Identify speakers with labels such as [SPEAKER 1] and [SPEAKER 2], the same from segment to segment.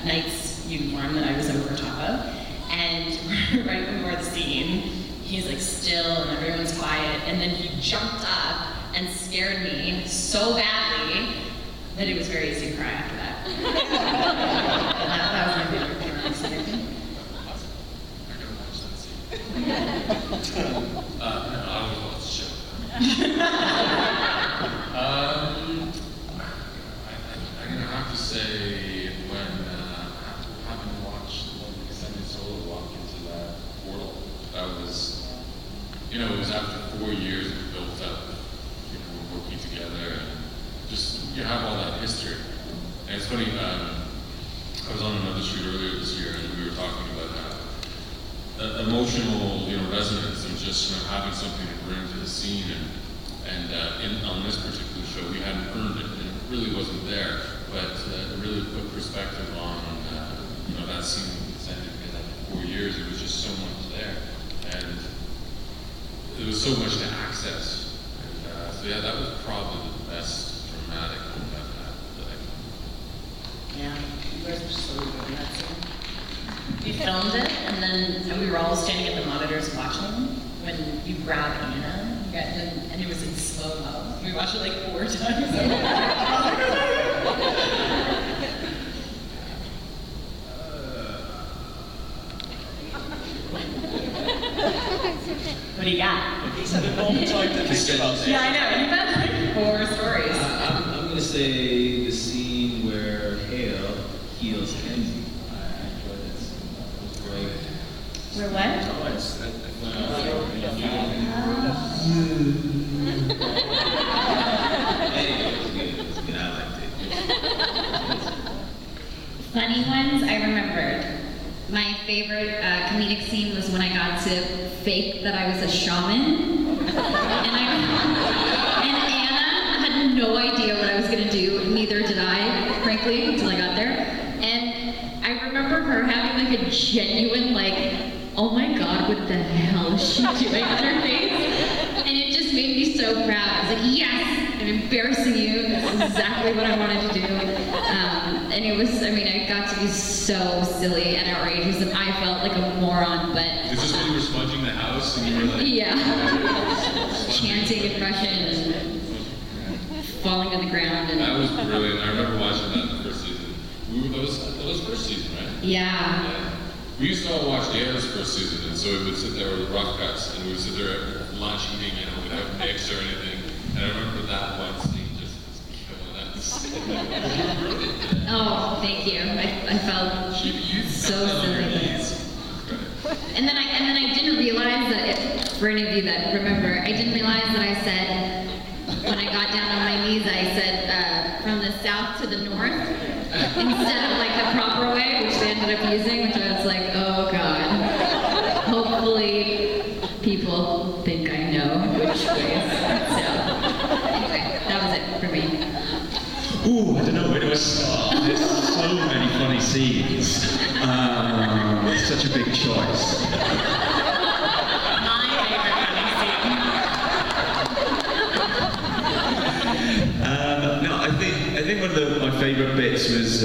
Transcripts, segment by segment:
[SPEAKER 1] knight's uniform that I was over top of. And right before the scene, he's like still and everyone's quiet, and then he jumped up and scared me so badly that it was very easy to cry after that. That was my favorite part of the scene.
[SPEAKER 2] I always watch the show. I'm gonna have to say when having watched the Ksenia solo walk into that portal, that was, it was after 4 years of built up, we're working together and just you have all that history. And it's funny, I was on another shoot earlier this year and we were talking about emotional, resonance and just having something to bring to the scene. And on this particular show, we hadn't earned it, and it really wasn't there. But it really put perspective on, that scene with Ksenia, because after 4 years, it was just so much there, and there was so much to access. And so yeah, that was probably the best dramatic one I've had that I can.
[SPEAKER 1] Yeah, you guys were so good in that scene. We filmed it, and then we were all standing at the monitors watching when you grab Anna, and it was in slow-mo. We watched it like 4 times. What do you got?
[SPEAKER 3] He's had a long time to think about it.
[SPEAKER 1] Yeah, I know. You've had like 4 stories.
[SPEAKER 4] I'm going to say the scene where Hale heals Kenzie. I enjoyed that scene. That was great.
[SPEAKER 1] Where what?
[SPEAKER 5] Funny ones, I remembered. My favorite comedic scene was when I got to fake that I was a shaman. And Anna had no idea what I was going to do, neither did I, frankly, until I got there. And I remember her having like a genuine, oh my God, what the hell is she doing on her face? And it just made me so proud. I was like, yes, I'm embarrassing you. That's exactly what I wanted to do. And it was, I got to be so silly and outrageous, and I felt like a moron, but...
[SPEAKER 2] Is this when you were sponging the house and you were like...
[SPEAKER 5] Yeah. Chanting in Russian and falling on the ground. And
[SPEAKER 2] that was brilliant. I remember watching that in the first season. That was first season, right?
[SPEAKER 5] Yeah.
[SPEAKER 2] We used to all watch the Amos first season, and so we would sit there with rough cuts, and we would sit there at lunch eating, without mix or anything. And I remember that one scene just killing us.
[SPEAKER 5] Oh, thank you. I felt so silly. And then I didn't realize that, for any of you that remember, I didn't realize that I said, when I got down on my knees, I said, from the south to the north, instead of the proper way, which they ended up using, which I was like, oh God. Hopefully people think I know which way. So, anyway, that was it for me.
[SPEAKER 3] Ooh, I don't know where do I start. There's so many funny scenes. Such a big choice.
[SPEAKER 1] My favorite
[SPEAKER 3] No, I think one of my favourite bits was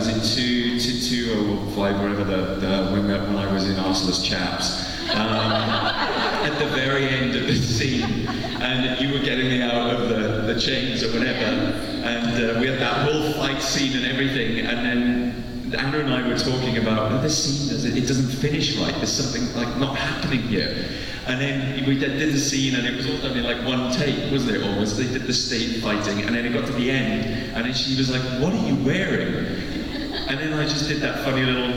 [SPEAKER 3] in 2 or 5, wherever when I was in Arsenal's Chaps. At the very end of the scene, and you were getting me out of the chains or whatever, and we had that whole fight scene and everything, and then Anna and I were talking about, this scene doesn't finish right, there's something not happening here. And then we did the scene, and it was all done in one take, wasn't it, almost? They did the stage fighting, and then it got to the end, and then she was like, what are you wearing? And then I just did that funny little...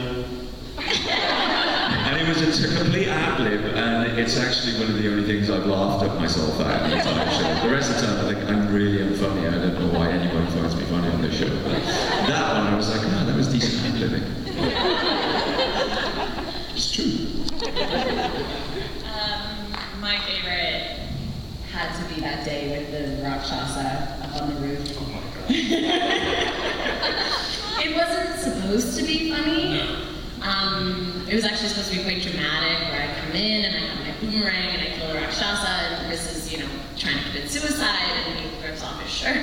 [SPEAKER 3] And it was a complete ad-lib, and it's actually one of the only things I've laughed at myself at the entire show. The rest of the time I think I'm really unfunny. I don't know why anyone finds me funny on this show. But that one I was like, oh, that was decent ad-libbing. It's true.
[SPEAKER 1] My favorite had to be that day with the Rakshasa up on the roof.
[SPEAKER 2] Oh my God.
[SPEAKER 1] It wasn't supposed to be funny.
[SPEAKER 2] No.
[SPEAKER 1] It was actually supposed to be quite dramatic, where I come in and I have my boomerang and I kill a Rakshasa, and Kris is, trying to commit suicide, and he rips off his shirt.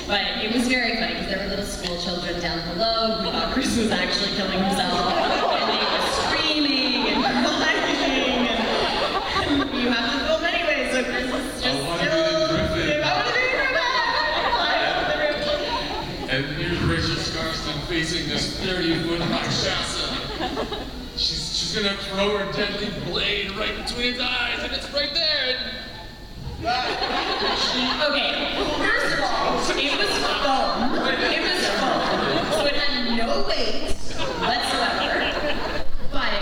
[SPEAKER 1] But it was very funny because there were little school children down below who thought Kris was actually killing himself, and they were screaming and crying, and you have to film anyway, so Kris is just still. I want to be Griffin.
[SPEAKER 2] And here's Rachel Skarsten facing this 30-foot Rakshasa. She's gonna throw her deadly blade right between its eyes, and it's right there.
[SPEAKER 1] Okay, first of all, it was foam. It was foam, so it had no weight whatsoever. But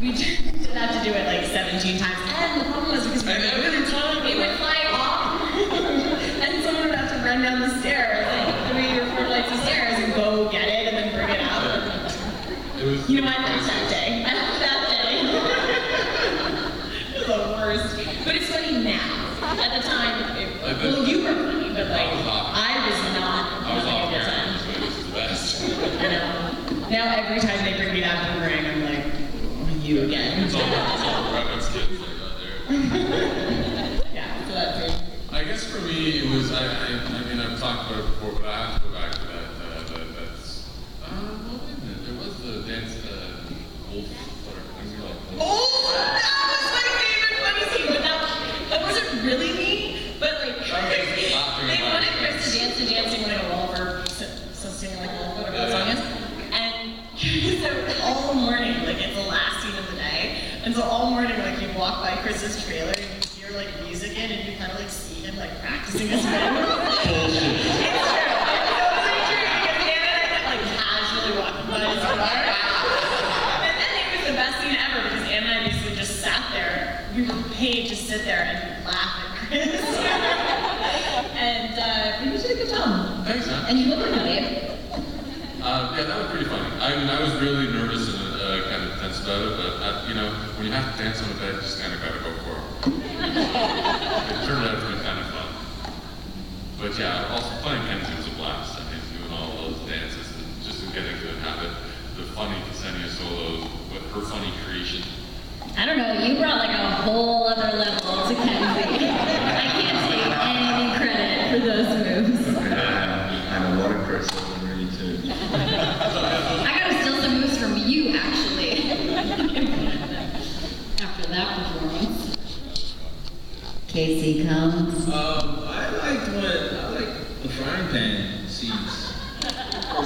[SPEAKER 1] we did have to do it like 17 times, and the problem was because it would fly off, and someone would have to run down the stairs, like 3 or 4 flights of stairs, and go get it and then bring it out. You know, I laughed that day. I laughed that day. It was the worst. But it's funny now. At the time, well, you were funny, but like, I was not having a good time.
[SPEAKER 2] This is the best.
[SPEAKER 1] I know. Now every time they bring me that boomerang, I'm like, oh, you again.
[SPEAKER 2] It's all reference kids like that there.
[SPEAKER 1] Yeah, so that's it.
[SPEAKER 2] I guess for me, it was, I mean, I've talked about it before, but I have to go back to that, well, wait a minute, there was the dance, wolf, whatever, things are like wolf.
[SPEAKER 1] Oh, that was my favorite funny scene, but that wasn't really me, but like, they wanted Kris to dance to Dancing Like a Wolf, or so singing like a wolf, whatever that song is, and so all morning, like it's the last scene of the day, and so all morning, like you walk by Kris's trailer, and you hear like music in, and you kind of like see him like practicing his moves. It's true, it's totally true, because Anna and I kept like casually walking by his car, and then it was the best scene ever, because Anna and I basically just sat there. We were paid to sit there and laugh at Kris. And you did a good job.
[SPEAKER 2] Thanks, man.
[SPEAKER 1] And you look like a babe.
[SPEAKER 2] Yeah, that was pretty funny. I mean, I was really nervous and kind of tense about it, but when you have to dance on a bed, you just kind of gotta go for it. It turned out to be kind of fun. But yeah, also playing Kenzie was a blast. I mean, doing all those dances and just getting to inhabit the funny Ksenia solos with her funny creation.
[SPEAKER 5] I don't know, you brought like a whole other level to Kenzie. I can't take any credit for those moves.
[SPEAKER 3] And a lot of Kris Holden-Reid too.
[SPEAKER 5] I gotta steal some moves from you, actually. After that performance. Casey comes.
[SPEAKER 4] I like the frying pan scenes.
[SPEAKER 5] Oh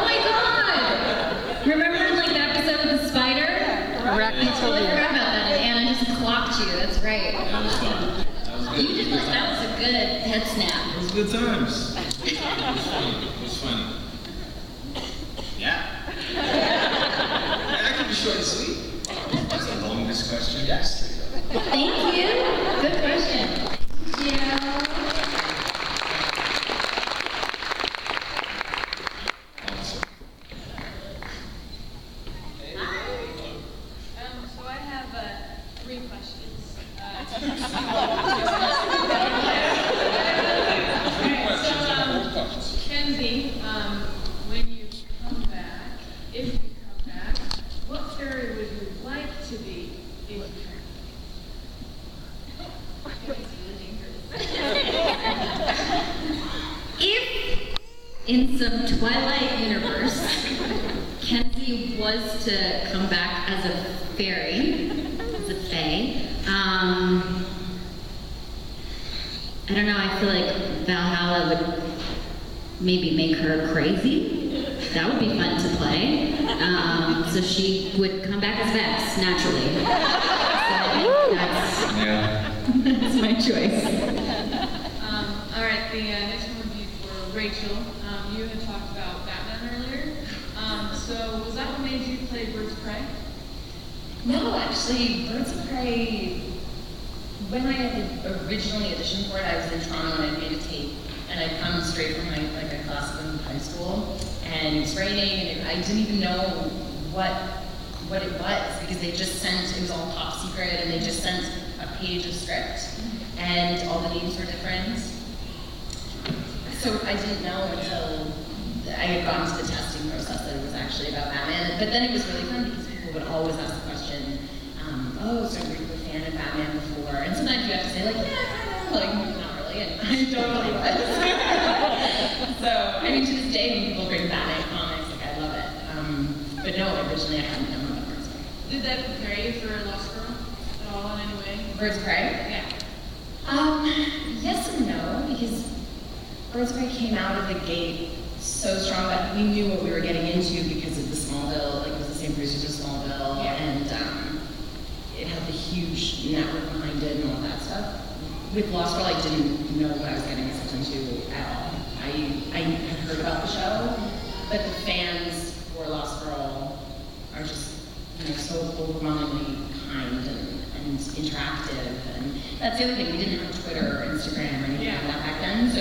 [SPEAKER 5] my god! Remember like the episode with the spider? I totally forgot about that, and Anna just clocked you, that's right.
[SPEAKER 4] That was fun.
[SPEAKER 5] That was a good head snap.
[SPEAKER 4] It was good times. It was funny. Yeah. I can be short and sweet.
[SPEAKER 3] That's the longest question yesterday.
[SPEAKER 5] Thank you. Good question. Yeah.
[SPEAKER 3] Awesome.
[SPEAKER 6] So I have 3 questions. Kenzie, when you come back, if you come back, what fairy would you like to be in return?
[SPEAKER 5] If in some Twilight universe, Kenzie was to come back as a fairy, as a fae, I don't know, I feel like Valhalla would maybe make her crazy. That would be fun to play. So she would come back as Vex, naturally. So that's my choice.
[SPEAKER 6] All right, the next one would be for Rachel. You had talked about Batman earlier. So was that what made you play Birds of Prey?
[SPEAKER 1] No, actually, Birds of Prey, when I had originally auditioned for it, I was in Toronto and I made a tape. And I'd come straight from a class in high school, and it was raining, and I didn't even know what it was, because they just sent, it was all top secret, and they just sent a page of script, and all the names were different. So I didn't know until I had gone to the testing process that it was actually about Batman. But then it was really fun because people would always ask the question, oh, so were you a fan of Batman before? And sometimes you have to say like, yeah, like, not really, and I totally was. So, I mean, to this day, when people bring Batman comics, like, I love it. But no, originally I hadn't known about Birds of Prey.
[SPEAKER 6] Did that prepare you for Lost Girl at all in any way?
[SPEAKER 1] Birds of Prey?
[SPEAKER 6] Yeah.
[SPEAKER 1] Yes and no, because Birds of Prey came out of the gate so strong that we knew what we were getting into because of the Smallville, like it was the same producers of Smallville, and it had the huge network behind it and all that stuff. With Lost Girl, I didn't know what I was getting myself into at all. I had heard about the show, but the fans for Lost Girl are just, so overwhelmingly kind and interactive, and that's the other thing. We didn't have Twitter or Instagram or anything like that back then, so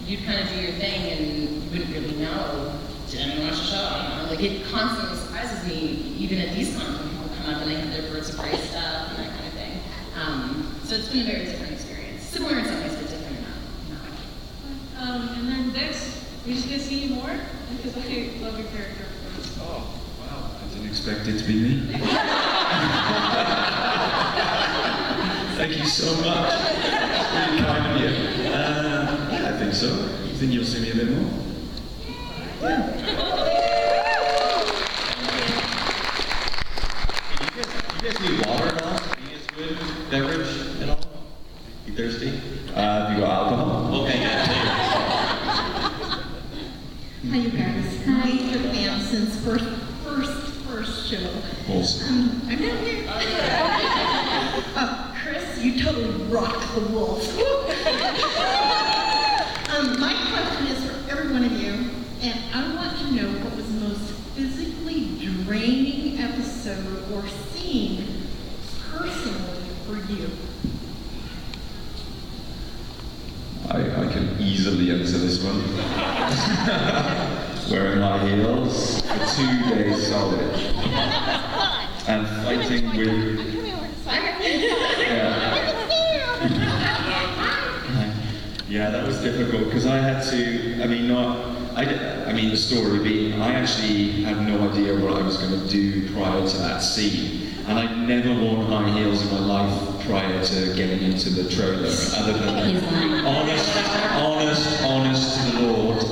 [SPEAKER 1] you'd kind of do your thing and you wouldn't really know, did anyone watch the show? I don't know. Like, it constantly surprises me, even at these cons, when people come up and they have their Birds of Prey stuff and that kind of thing. So it's been a very different experience. Similar in some ways, but different in that way.
[SPEAKER 6] And then Dex, we just get to see you more, because I love your character.
[SPEAKER 3] Oh, wow. I didn't expect it to be me. Thank you so much. It's really kind of you. Yeah, I think so. You think you'll see me a bit more? Yeah. You guys need water at all? Any good beverage at all? You thirsty? Have you got alcohol? Okay, yeah.
[SPEAKER 7] Hi, you guys. Major fan since first show.
[SPEAKER 3] Awesome.
[SPEAKER 7] I'm down here. Kris, you totally rock the wolf. My question is for every one of you, and I want to know what was the most physically draining episode or scene personally for you.
[SPEAKER 3] I can easily answer this one. Wearing high heels for 2 days solid. And fighting with... Yeah, that was difficult because I had to, the story being, I actually had no idea what I was going to do prior to that scene. And I'd never worn high heels in my life prior to getting into the trailer, other than honest to the Lord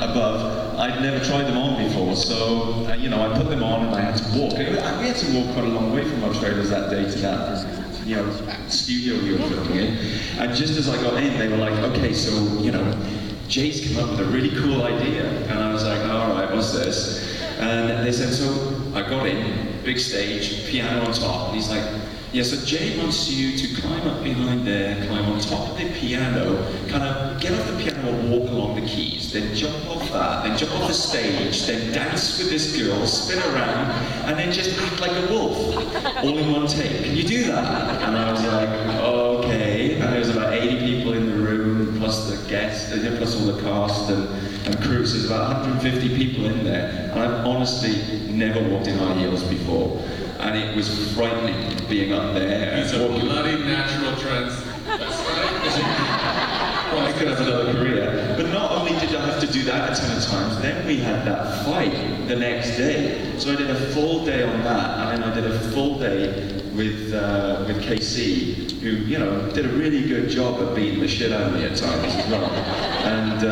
[SPEAKER 3] above. I'd never tried them on before, so I put them on and I had to walk. We had to walk quite a long way from our trailers that day to that studio we were filming in. And just as I got in, they were like, okay, so Jay's come up with a really cool idea. And I was like, all right, what's this? And they said, so I got in, big stage, piano on top, and he's like, yeah, so Jay wants you to climb up behind there, climb on top of the piano, kind of get off the piano and walk along the keys, then jump off that, then jump off the stage, then dance with this girl, spin around, and then just act like a wolf, all in one take. Can you do that? And I was like, okay. And there was about 80 people in the room, plus the guests, plus all the cast and crew, so there's about 150 people in there, and I've honestly never walked in high heels before. And it was frightening being up there.
[SPEAKER 2] He's a bloody natural trans. That's right.
[SPEAKER 3] Well, I could have another career. But not only did I have to do that a ton of times, then we had that fight the next day. So I did a full day on that, and then I did a full day with KC, who did a really good job at beating the shit out of me at times as well. And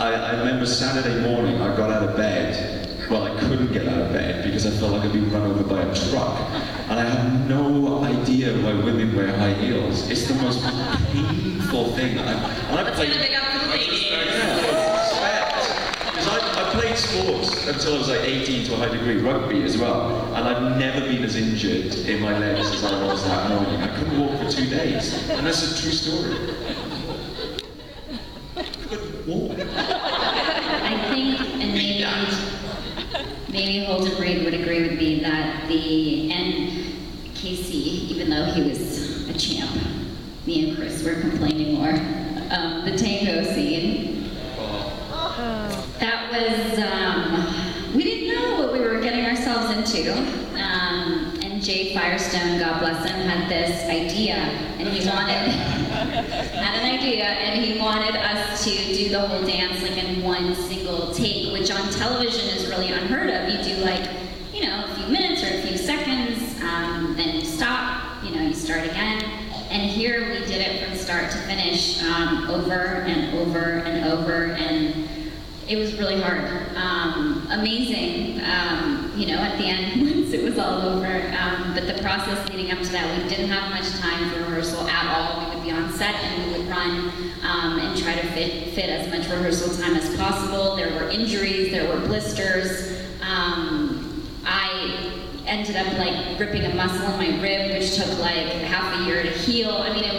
[SPEAKER 3] I remember Saturday morning I got out of bed. Well, I couldn't get out of bed because I felt like I'd been run over by a truck. And I have no idea why women wear high heels. It's the most painful thing. I played... Because I played sports until I was like 18 to a high degree, rugby as well. And I've never been as injured in my legs as I was that morning. I couldn't walk for 2 days. And that's a true story. I couldn't walk.
[SPEAKER 5] I think, and maybe Holden-Reid would agree with me that and Casey, even though he was a champ, me and Kris were complaining more. The tango scene. That was, we didn't know what we were getting ourselves into. And Jay Firestone, God bless him, had this idea, and he wanted us to do the whole dance like in one single take, which on television is really unheard of. You do like, you know, a few minutes or a few seconds, then you stop, you know, you start again. And here we did it from start to finish, over and over and over, and it was really hard. Amazing, you know, at the end, once it was all over. But the process leading up to that, we didn't have much time for rehearsal at all. We would be on set and we would run and try to fit as much rehearsal time as possible. There were injuries, there were blisters. I ended up like ripping a muscle in my rib, which took like half a year to heal. I mean, it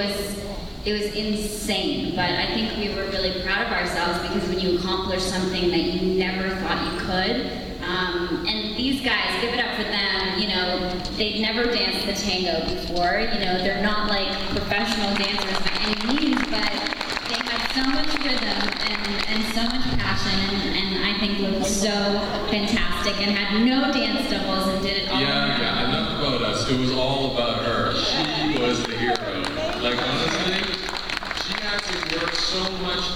[SPEAKER 5] was insane, but I think we were really proud of ourselves because when you accomplish something that you never thought you could, and these guys, give it up for them, you know, they'd never danced the tango before, you know, they're not like professional dancers by any means, but they had so much rhythm and so much passion, and I think looked so fantastic and had no dance doubles and did it all.
[SPEAKER 2] Yeah, enough about us. It was all about her. She was the hero. Like, honestly, she had to work so much